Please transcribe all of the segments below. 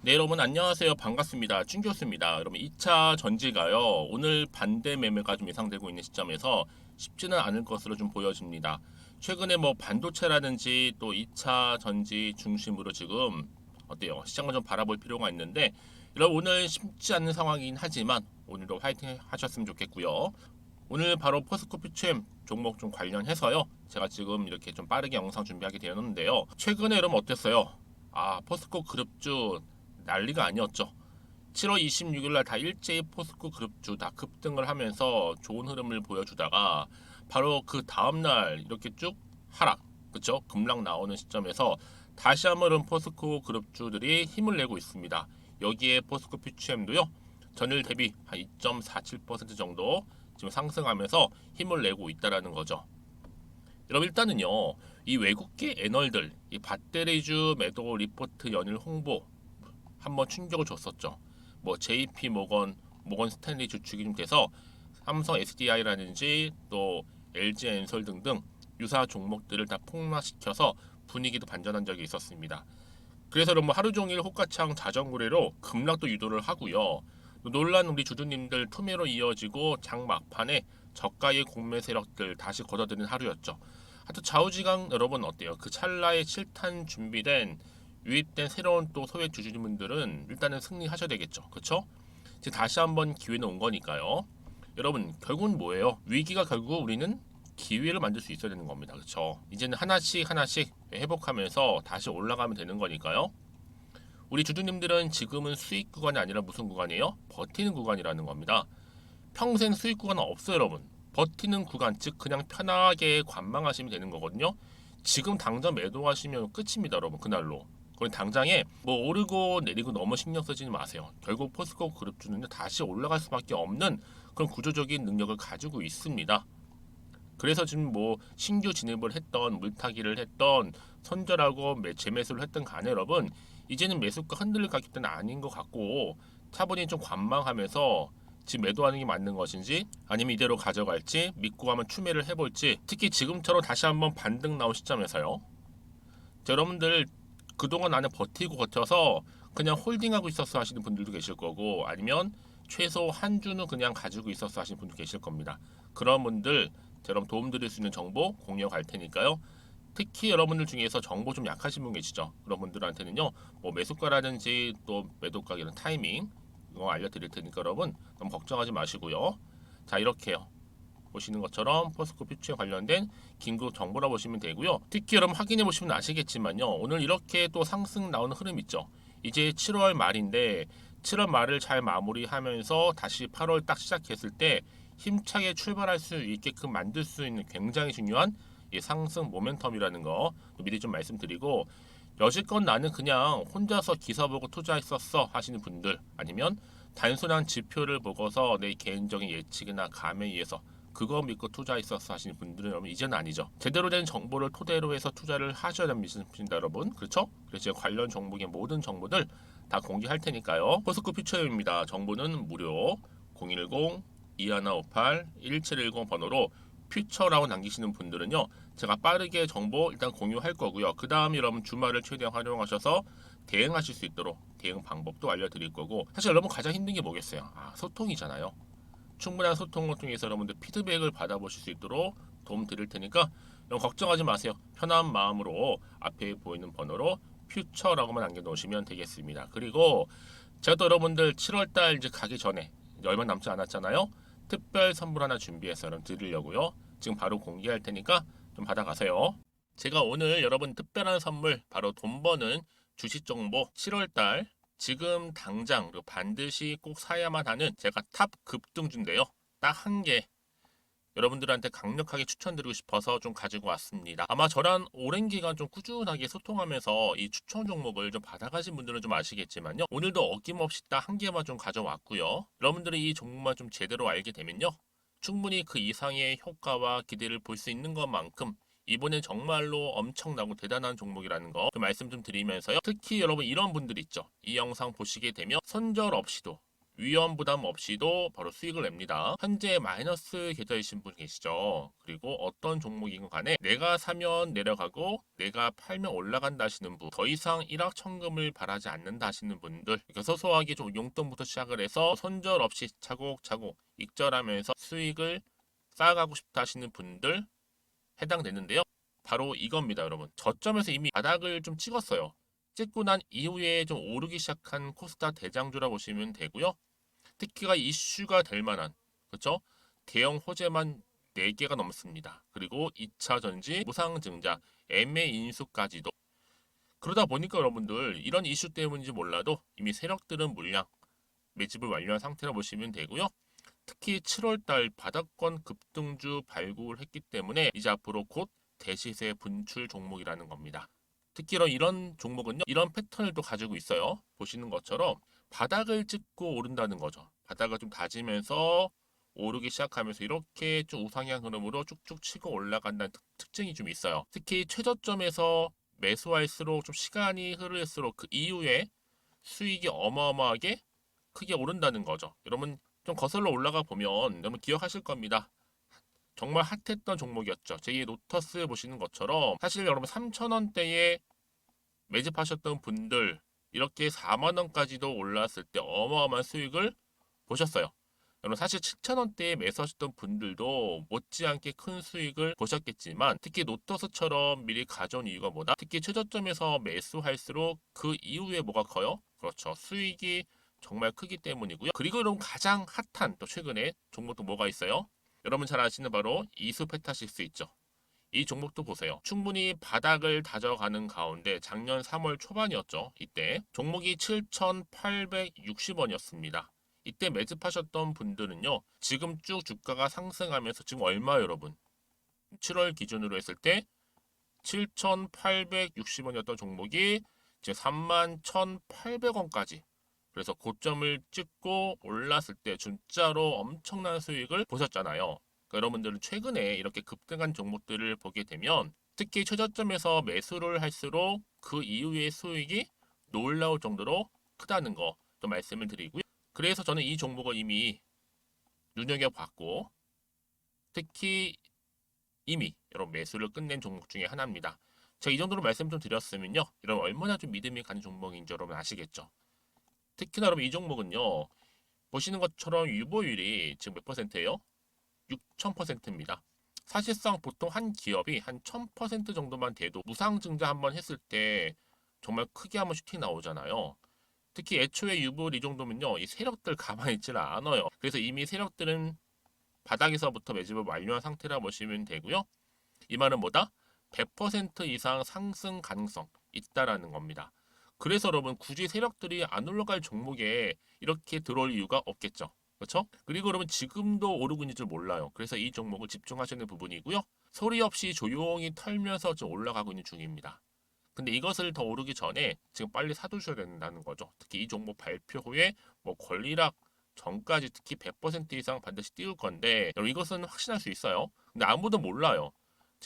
네, 여러분 안녕하세요. 반갑습니다. 준 교수입니다. 여러분 2차 전지가요. 오늘 반대 매매가 좀 예상되고 있는 시점에서 쉽지는 않을 것으로 좀 보여집니다. 최근에 뭐 반도체라든지 또 2차 전지 중심으로 지금 어때요? 시장을 좀 바라볼 필요가 있는데 여러분 오늘 쉽지 않은 상황이긴 하지만 오늘도 화이팅 하셨으면 좋겠고요. 오늘 바로 포스코 퓨처엠 종목 좀 관련해서요. 제가 지금 이렇게 좀 빠르게 영상 준비하게 되었는데요. 최근에 여러분 어땠어요? 포스코 그룹주 난리가 아니었죠. 7월 26일 날 다 일제히 포스코 그룹주 다 급등을 하면서 좋은 흐름을 보여주다가 바로 그 다음 날 이렇게 쭉 하락, 그쵸? 급락 나오는 시점에서 다시 한번 포스코 그룹주들이 힘을 내고 있습니다. 여기에 포스코 퓨처엠도요. 전일 대비 한 2.47% 정도 지금 상승하면서 힘을 내고 있다라는 거죠. 여러분 일단은요. 이 외국계 애널들, 이 배터리주 매도 리포트 연일 홍보 한번 충격을 줬었죠. 뭐 JP 모건 스탠리 주축이 좀 돼서 삼성 SDI라든지 또 LG 엔솔 등등 유사 종목들을 다 폭락시켜서 분위기도 반전한 적이 있었습니다. 그래서 뭐 하루 종일 호가창 자전거래로 급락도 유도를 하고요. 놀란 우리 주주님들 투매로 이어지고 장 막판에 저가의 공매 세력들 다시 걷어들인 하루였죠. 하여튼 좌우지강 여러분 어때요? 그 찰나에 7탄 준비된 유입된 새로운 또 소액 주주님들은 일단은 승리하셔야 되겠죠. 그렇죠? 이제 다시 한번 기회는 온 거니까요. 여러분 결국은 뭐예요? 위기가 결국 우리는 기회를 만들 수 있어야 되는 겁니다. 그렇죠? 이제는 하나씩 하나씩 회복하면서 다시 올라가면 되는 거니까요. 우리 주주님들은 지금은 수익 구간이 아니라 무슨 구간이에요? 버티는 구간이라는 겁니다. 평생 수익 구간은 없어요, 여러분. 버티는 구간, 즉 그냥 편하게 관망하시면 되는 거거든요. 지금 당장 매도하시면 끝입니다, 여러분. 그날로. 그건 당장에 뭐 오르고 내리고 너무 신경 쓰지 마세요. 결국 포스코 그룹주는 다시 올라갈 수밖에 없는 그런 구조적인 능력을 가지고 있습니다. 그래서 지금 뭐 신규 진입을 했던 물타기를 했던 손절하고 재매수를 했던 간에 여러분 이제는 매수가 흔들릴 가격대는 아닌 것 같고 차분히 좀 관망하면서 지금 매도하는 게 맞는 것인지 아니면 이대로 가져갈지 믿고 한번 추매를 해볼지 특히 지금처럼 다시 한번 반등 나온 시점에서요. 자, 여러분들 그동안 안에 버티고 버텨서 그냥 홀딩하고 있었어 하시는 분들도 계실 거고 아니면 최소 한 주는 그냥 가지고 있었어 하시는 분도 계실 겁니다. 그런 분들 여러분 도움 드릴 수 있는 정보 공유할 테니까요. 특히 여러분들 중에서 정보 좀 약하신 분 계시죠? 그런 분들한테는요. 뭐 매수가라든지 또 매도가 이런 타이밍 이거 알려드릴 테니까 여러분 너무 걱정하지 마시고요. 자 이렇게요. 보시는 것처럼 포스코 퓨처에 관련된 긴급 정보라 보시면 되고요. 특히 여러분 확인해 보시면 아시겠지만요. 오늘 이렇게 또 상승 나오는 흐름 있죠. 이제 7월 말인데 7월 말을 잘 마무리하면서 다시 8월 딱 시작했을 때 힘차게 출발할 수 있게끔 만들 수 있는 굉장히 중요한 이 상승 모멘텀이라는 거 미리 좀 말씀드리고 여지껏 나는 그냥 혼자서 기사 보고 투자했었어 하시는 분들 아니면 단순한 지표를 보고서 내 개인적인 예측이나 감에 의해서 그거 믿고 투자했었어 하시는 분들은 여러분 이제는 아니죠. 제대로 된 정보를 토대로 해서 투자를 하셔야 됩니다 여러분. 그렇죠? 그래서 제가 관련 종목의 모든 정보들 다 공개할 테니까요. 포스코 퓨처입니다. 정보는 무료 010-2158-1710 번호로 퓨처라고 남기시는 분들은요. 제가 빠르게 정보 일단 공유할 거고요. 그 다음 여러분 주말을 최대한 활용하셔서 대응하실 수 있도록 대응 방법도 알려드릴 거고 사실 여러분 가장 힘든 게 뭐겠어요? 소통이잖아요. 충분한 소통을 통해서 여러분들 피드백을 받아보실 수 있도록 도움 드릴 테니까 걱정하지 마세요. 편한 마음으로 앞에 보이는 번호로 퓨처라고만 남겨놓으시면 되겠습니다. 그리고 제가 또 여러분들 7월달 이제 가기 전에 얼마 남지 않았잖아요. 특별 선물 하나 준비해서 드리려고요. 지금 바로 공개할 테니까 좀 받아가세요. 제가 오늘 여러분 특별한 선물 바로 돈 버는 주식 정보 7월달 지금 당장 그리고 반드시 꼭 사야만 하는 제가 탑 급등주인데요. 딱 한 개 여러분들한테 강력하게 추천드리고 싶어서 좀 가지고 왔습니다. 아마 저랑 오랜 기간 좀 꾸준하게 소통하면서 이 추천 종목을 좀 받아가신 분들은 좀 아시겠지만요. 오늘도 어김없이 딱 한 개만 좀 가져왔고요. 여러분들이 이 종목만 좀 제대로 알게 되면요. 충분히 그 이상의 효과와 기대를 볼 수 있는 것만큼 이번엔 정말로 엄청나고 대단한 종목이라는 거 좀 말씀 좀 드리면서요. 특히 여러분 이런 분들 있죠. 이 영상 보시게 되면 손절 없이도 위험 부담 없이도 바로 수익을 냅니다. 현재 마이너스 계좌이신 분 계시죠? 그리고 어떤 종목이건 간에 내가 사면 내려가고 내가 팔면 올라간다 하시는 분, 더 이상 일확천금을 바라지 않는다 하시는 분들, 그러니까 소소하게 좀 용돈부터 시작을 해서 손절 없이 차곡차곡 익절하면서 수익을 쌓아가고 싶다 하시는 분들 해당되는데요. 바로 이겁니다, 여러분. 저점에서 이미 바닥을 좀 찍었어요. 찍고 난 이후에 좀 오르기 시작한 코스닥 대장주라 보시면 되고요. 특히가 이슈가 될 만한, 그렇죠? 대형 호재만 4개가 넘습니다. 그리고 2차 전지, 무상증자, 애매 인수까지도. 그러다 보니까 여러분들 이런 이슈 때문인지 몰라도 이미 세력들은 물량 매집을 완료한 상태라 보시면 되고요. 특히 7월달 바닥권 급등주 발굴했기 때문에 이제 앞으로 곧 대시세 분출 종목이라는 겁니다. 특히 이런 종목은요, 이런 패턴을 또 가지고 있어요. 보시는 것처럼 바닥을 찍고 오른다는 거죠. 바닥을 좀 다지면서 오르기 시작하면서 이렇게 좀 우상향 흐름으로 쭉쭉 치고 올라간다는 특징이 좀 있어요. 특히 최저점에서 매수할수록 좀 시간이 흐를수록 그 이후에 수익이 어마어마하게 크게 오른다는 거죠. 여러분 좀 거슬러 올라가 보면 여러분 기억하실 겁니다. 정말 핫했던 종목이었죠. 제2 로터스 보시는 것처럼 사실 여러분 3,000원대에 매집하셨던 분들 이렇게 4만 원까지도 올랐을 때 어마어마한 수익을 보셨어요. 여러분 사실 7,000원대에 매수하셨던 분들도 못지않게 큰 수익을 보셨겠지만 특히 노터스처럼 미리 가져온 이유가 뭐다? 특히 최저점에서 매수할수록 그 이후에 뭐가 커요? 그렇죠. 수익이 정말 크기 때문이고요. 그리고 여러분 가장 핫한 또 최근에 종목도 뭐가 있어요? 여러분 잘 아시는 바로 이수페타시스 있죠. 이 종목도 보세요. 충분히 바닥을 다져가는 가운데 작년 3월 초반이었죠. 이때 종목이 7,860원이었습니다. 이때 매집하셨던 분들은요. 지금 쭉 주가가 상승하면서 지금 얼마 여러분? 7월 기준으로 했을 때 7,860원이었던 종목이 이제 31,800원까지 그래서 고점을 찍고 올랐을 때 진짜로 엄청난 수익을 보셨잖아요. 그러니까 여러분들은 최근에 이렇게 급등한 종목들을 보게 되면 특히 최저점에서 매수를 할수록 그 이후의 수익이 놀라울 정도로 크다는 거 또 말씀을 드리고요. 그래서 저는 이 종목을 이미 눈여겨봤고 특히 이미 여러분 매수를 끝낸 종목 중에 하나입니다. 제가 이 정도로 말씀 좀 드렸으면요. 여러분 얼마나 좀 믿음이 가는 종목인지 여러분 아시겠죠? 특히나 여러분 이 종목은요. 보시는 것처럼 유보율이 지금 몇 퍼센트예요? 6,000%입니다. 사실상 보통 한 기업이 한 1,000% 정도만 돼도 무상증자 한번 했을 때 정말 크게 한번 슈팅 나오잖아요. 특히 애초에 유보율 이 정도면요. 이 세력들 가만히 있질 않아요. 그래서 이미 세력들은 바닥에서부터 매집을 완료한 상태라 보시면 되고요. 이 말은 뭐다? 100% 이상 상승 가능성 있다라는 겁니다. 그래서 여러분 굳이 세력들이 안 올라갈 종목에 이렇게 들어올 이유가 없겠죠. 그렇죠? 그리고 여러분 지금도 오르고 있는 줄 몰라요. 그래서 이 종목을 집중하시는 부분이고요. 소리 없이 조용히 털면서 좀 올라가고 있는 중입니다. 근데 이것을 더 오르기 전에 지금 빨리 사두셔야 된다는 거죠. 특히 이 종목 발표 후에 뭐 권리락 전까지 특히 100% 이상 반드시 띄울 건데 여러분 이것은 확신할 수 있어요. 근데 아무도 몰라요.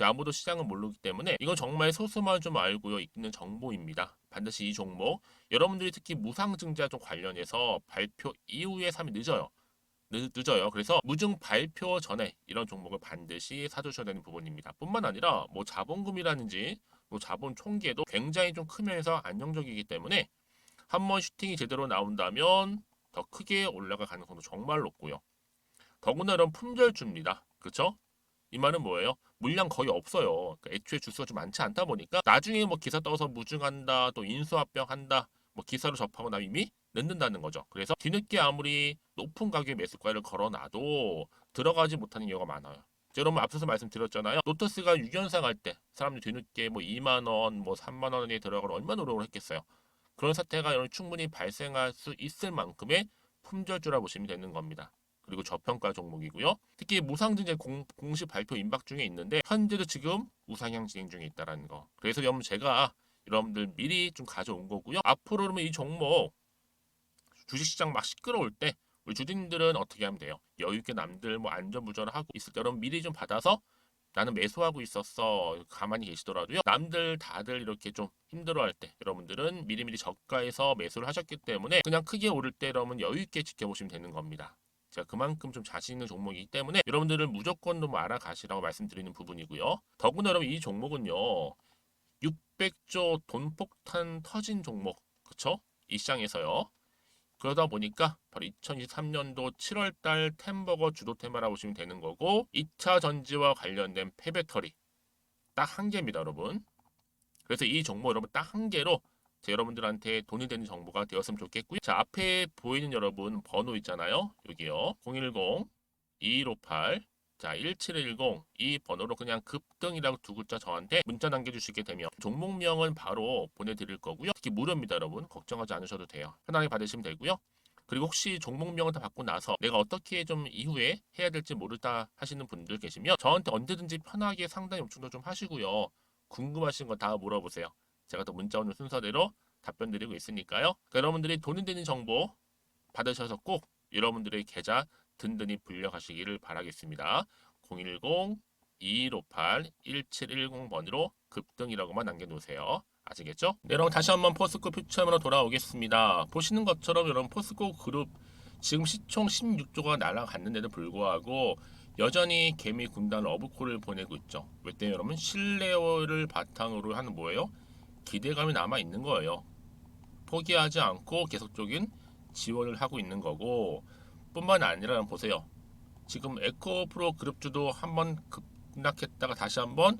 아무도 시장을 모르기 때문에 이건 정말 소수만 좀 알고 있는 정보입니다. 반드시 이 종목 여러분들이 특히 무상증자 쪽 관련해서 발표 이후에 사면 늦어요. 늦어요. 그래서 무증 발표 전에 이런 종목을 반드시 사두셔야 되는 부분입니다. 뿐만 아니라 뭐 자본금이라든지 뭐 자본 총계도 굉장히 좀 크면서 안정적이기 때문에 한번 슈팅이 제대로 나온다면 더 크게 올라갈 가능성도 정말 높고요. 더구나 이런 품절주입니다. 그렇죠? 이 말은 뭐예요? 물량 거의 없어요. 그러니까 애초에 주수가 좀 많지 않다 보니까 나중에 뭐 기사 떠서 무증한다, 또 인수합병한다, 뭐 기사로 접하고 나면 이미 늦는다는 거죠. 그래서 뒤늦게 아무리 높은 가격의 매수가를 걸어놔도 들어가지 못하는 경우가 많아요. 여러분 앞서서 말씀드렸잖아요. 로터스가 6연상 할 때 사람들이 뒤늦게 뭐 2만 원, 뭐 3만 원에 들어가러 얼마나 노력을 했겠어요. 그런 사태가 여러분 충분히 발생할 수 있을 만큼의 품절주라 보시면 되는 겁니다. 그리고 저평가 종목이고요. 특히 무상증자 공식 발표 임박 중에 있는데 현재도 지금 우상향 진행 중에 있다라는 거. 그래서 여러분 제가 여러분들 미리 좀 가져온 거고요. 앞으로 그러면 이 종목 주식시장 막 시끄러울 때 우리 주주님들은 어떻게 하면 돼요? 여유 있게 남들 뭐 안전부전을 하고 있을 때 여러분 미리 좀 받아서 나는 매수하고 있었어. 가만히 계시더라도요. 남들 다들 이렇게 좀 힘들어할 때 여러분들은 미리미리 저가에서 매수를 하셨기 때문에 그냥 크게 오를 때 여러분 여유 있게 지켜보시면 되는 겁니다. 제가 그만큼 좀 자신 있는 종목이기 때문에 여러분들은 무조건 좀 알아가시라고 말씀드리는 부분이고요. 더구나 여러분 이 종목은요. 600조 돈폭탄 터진 종목. 그쵸? 이 시장에서요. 그러다 보니까 바로 2023년도 7월달 템버거 주도 테마라고 보시면 되는 거고 2차 전지와 관련된 폐배터리 딱 한 개입니다, 여러분. 그래서 이 정보 여러분 딱 한 개로 제 여러분들한테 돈이 되는 정보가 되었으면 좋겠고요. 자, 앞에 보이는 여러분 번호 있잖아요. 여기요. 010-2158 자, 1710 이 번호로 그냥 급등이라고 두 글자 저한테 문자 남겨주시게 되면 종목명은 바로 보내드릴 거고요. 특히 무료입니다, 여러분. 걱정하지 않으셔도 돼요. 편하게 받으시면 되고요. 그리고 혹시 종목명을 다 받고 나서 내가 어떻게 좀 이후에 해야 될지 모르다 하시는 분들 계시면 저한테 언제든지 편하게 상담 요청도 좀 하시고요. 궁금하신 거 다 물어보세요. 제가 또 문자 오는 순서대로 답변 드리고 있으니까요. 그러니까 여러분들이 돈이 되는 정보 받으셔서 꼭 여러분들의 계좌 든든히 불려가시기를 바라겠습니다. 010-2158-1710번으로 급등이라고만 남겨놓으세요. 아시겠죠? 네, 여러분 다시 한번 포스코 퓨처으로 돌아오겠습니다. 보시는 것처럼 여러분 포스코 그룹 지금 시총 16조가 날아갔는데도 불구하고 여전히 개미 군단 러브콜을 보내고 있죠. 왜 때문에 여러분 신뢰를 바탕으로 하는 뭐예요? 기대감이 남아 있는 거예요. 포기하지 않고 계속적인 지원을 하고 있는 거고 뿐만 아니라 보세요. 지금 에코프로 그룹주도 한번 급락했다가 다시 한번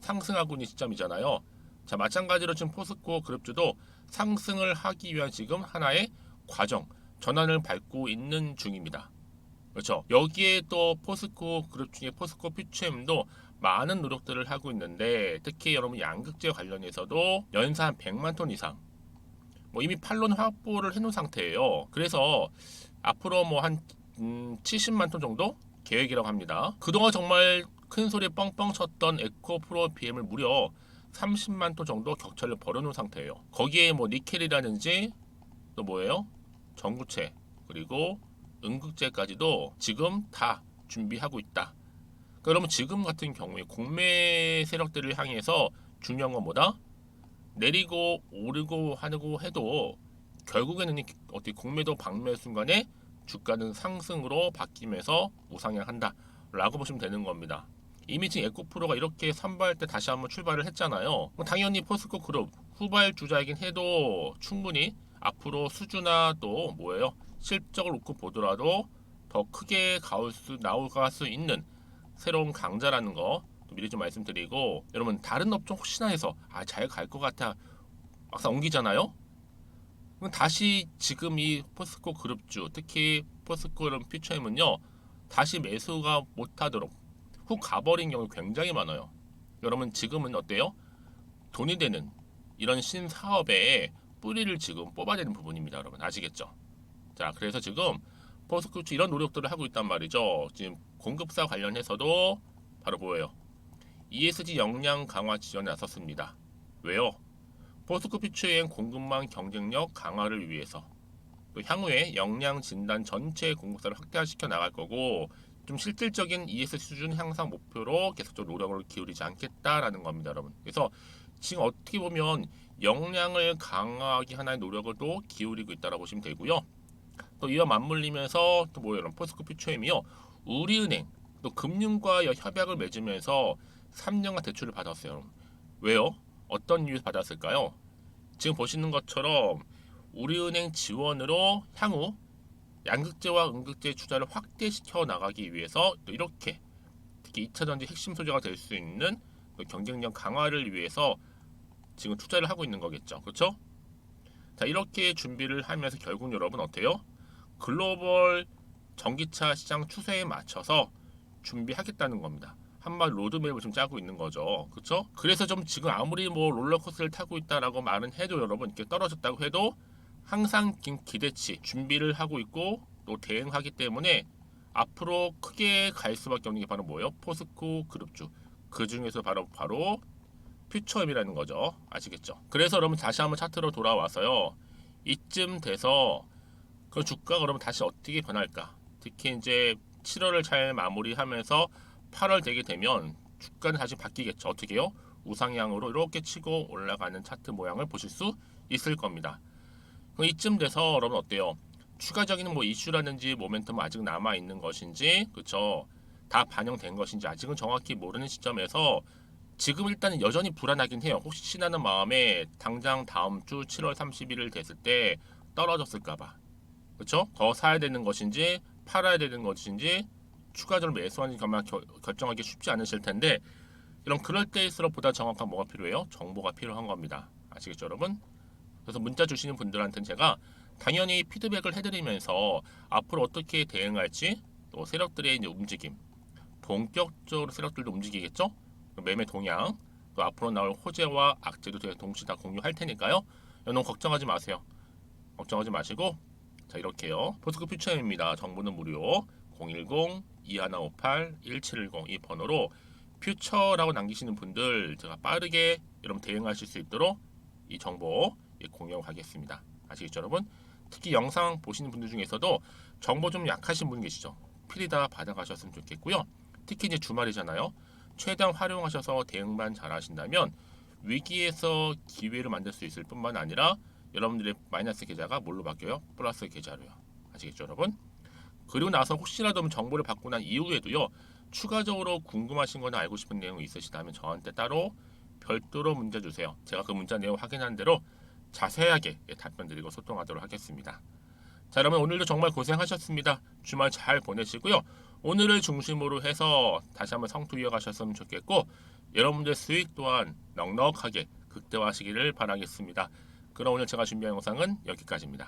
상승하고 있는 시점이잖아요. 자, 마찬가지로 지금 포스코 그룹주도 상승을 하기 위한 지금 하나의 과정, 전환을 밟고 있는 중입니다. 그렇죠. 여기에 또 포스코 그룹 중에 포스코 퓨처엠도 많은 노력들을 하고 있는데 특히 여러분 양극재 관련해서도 연산 100만 톤 이상 뭐 이미 판론 확보를 해놓은 상태예요. 그래서 앞으로 뭐 한 70만 톤 정도 계획이라고 합니다. 그동안 정말 큰 소리 뻥뻥 쳤던 에코프로 BM을 무려 30만 톤 정도 격차를 벌여놓은 상태예요. 거기에 뭐 니켈이라든지 또 뭐예요? 전구체 그리고 응급제까지도 지금 다 준비하고 있다. 그러면 지금 같은 경우에 공매 세력들을 향해서 중요한 건 뭐다? 내리고 오르고 하고 해도 결국에는 어떻게 공매도 방매 순간에 주가는 상승으로 바뀌면서 우상향한다 라고 보시면 되는 겁니다. 이미 지금 에코프로가 이렇게 선발 때 다시 한번 출발을 했잖아요. 당연히 포스코 그룹 후발 주자이긴 해도 충분히 앞으로 수주나 또 뭐예요 실적을 놓고 보더라도 더 크게 나올 수 있는 새로운 강자라는 거 미리 좀 말씀드리고 여러분 다른 업종 혹시나 해서 잘 갈 것 같아 막상 옮기잖아요. 그럼 다시 지금 이 포스코 그룹주 특히 포스코 그룹 퓨처엠은요 다시 매수가 못하도록 훅 가버린 경우 굉장히 많아요. 여러분 지금은 어때요? 돈이 되는 이런 신사업에 뿌리를 지금 뽑아야 되는 부분입니다. 여러분 아시겠죠? 자 그래서 지금 포스코 이런 노력들을 하고 있단 말이죠. 지금 공급사 관련해서도 바로 뭐예요? ESG 역량 강화 지원에 나섰습니다. 왜요? 포스코 퓨처엠 공급망 경쟁력 강화를 위해서 또 향후에 역량 진단 전체 공급사를 확대시켜 나갈 거고 좀 실질적인 ESG 수준 향상 목표로 계속적으로 노력을 기울이지 않겠다라는 겁니다, 여러분. 그래서 지금 어떻게 보면 역량을 강화하기 하나의 노력을 또 기울이고 있다라고 보시면 되고요. 또 이와 맞물리면서 또 뭐예요, 여러분? 포스코 퓨처엠이요. 우리은행 또 금융과 협약을 맺으면서 3년간 대출을 받았어요. 왜요? 어떤 이유에서 받았을까요? 지금 보시는 것처럼 우리은행 지원으로 향후 양극재와 음극재 투자를 확대시켜 나가기 위해서 또 이렇게 특히 2차전지 핵심 소재가 될 수 있는 경쟁력 강화를 위해서 지금 투자를 하고 있는 거겠죠. 그렇죠? 자, 이렇게 준비를 하면서 결국 여러분 어때요? 글로벌 전기차 시장 추세에 맞춰서 준비하겠다는 겁니다. 한마디 로드맵을 좀 짜고 있는 거죠. 그렇죠? 그래서 좀 지금 아무리 뭐 롤러코스터를 타고 있다라고 말은 해도 여러분 이렇게 떨어졌다고 해도 항상 기대치 준비를 하고 있고 또 대응하기 때문에 앞으로 크게 갈 수밖에 없는 게 바로 뭐예요? 포스코 그룹주. 그 중에서 바로 퓨처엠이라는 거죠. 아시겠죠? 그래서 여러분 다시 한번 차트로 돌아와서요. 이쯤 돼서 그 주가가 그러면 다시 어떻게 변할까? 특히 이제 7월을 잘 마무리하면서 8월 되게 되면 주가는 다시 바뀌겠죠. 어떻게요? 우상향으로 이렇게 치고 올라가는 차트 모양을 보실 수 있을 겁니다. 그럼 이쯤 돼서 여러분 어때요? 추가적인 뭐 이슈라든지 모멘텀은 아직 남아 있는 것인지, 그렇죠? 다 반영된 것인지 아직은 정확히 모르는 시점에서 지금 일단은 여전히 불안하긴 해요. 혹시나는 마음에 당장 다음 주 7월 30일 됐을 때 떨어졌을까봐, 그렇죠? 더 사야 되는 것인지 팔아야 되는 것인지 추가적으로 매수하는지 결정하기 쉽지 않으실 텐데, 이런 그럴 때일수록 보다 정확한 뭐가 필요해요? 정보가 필요한 겁니다. 아시겠죠, 여러분? 그래서 문자 주시는 분들한테는 제가 당연히 피드백을 해드리면서 앞으로 어떻게 대응할지, 또 세력들의 이제 움직임, 본격적으로 세력들도 움직이겠죠? 매매 동향, 또 앞으로 나올 호재와 악재도 제가 동시에 다 공유할 테니까요. 너무 걱정하지 마세요. 걱정하지 마시고, 자, 이렇게요. 포스코 퓨처입니다. 정보는 무료. 010-2158-1710 이 번호로 퓨처라고 남기시는 분들 제가 빠르게 여러분 대응하실 수 있도록 이 정보 공유하겠습니다. 아시겠죠, 여러분? 특히 영상 보시는 분들 중에서도 정보 좀 약하신 분 계시죠? 필히 다 받아가셨으면 좋겠고요. 특히 이제 주말이잖아요. 최대한 활용하셔서 대응만 잘 하신다면 위기에서 기회를 만들 수 있을 뿐만 아니라 여러분들의 마이너스 계좌가 뭘로 바뀌어요? 플러스 계좌로요. 아시겠죠, 여러분? 그리고 나서 혹시라도 정보를 받고 난 이후에도요. 추가적으로 궁금하신 거나 알고 싶은 내용이 있으시다면 저한테 따로 별도로 문자 주세요. 제가 그 문자 내용 확인한 대로 자세하게 답변 드리고 소통하도록 하겠습니다. 자, 여러분 오늘도 정말 고생하셨습니다. 주말 잘 보내시고요. 오늘을 중심으로 해서 다시 한번 성투 이어가셨으면 좋겠고, 여러분들 수익 또한 넉넉하게 극대화하시기를 바라겠습니다. 그럼 오늘 제가 준비한 영상은 여기까지입니다.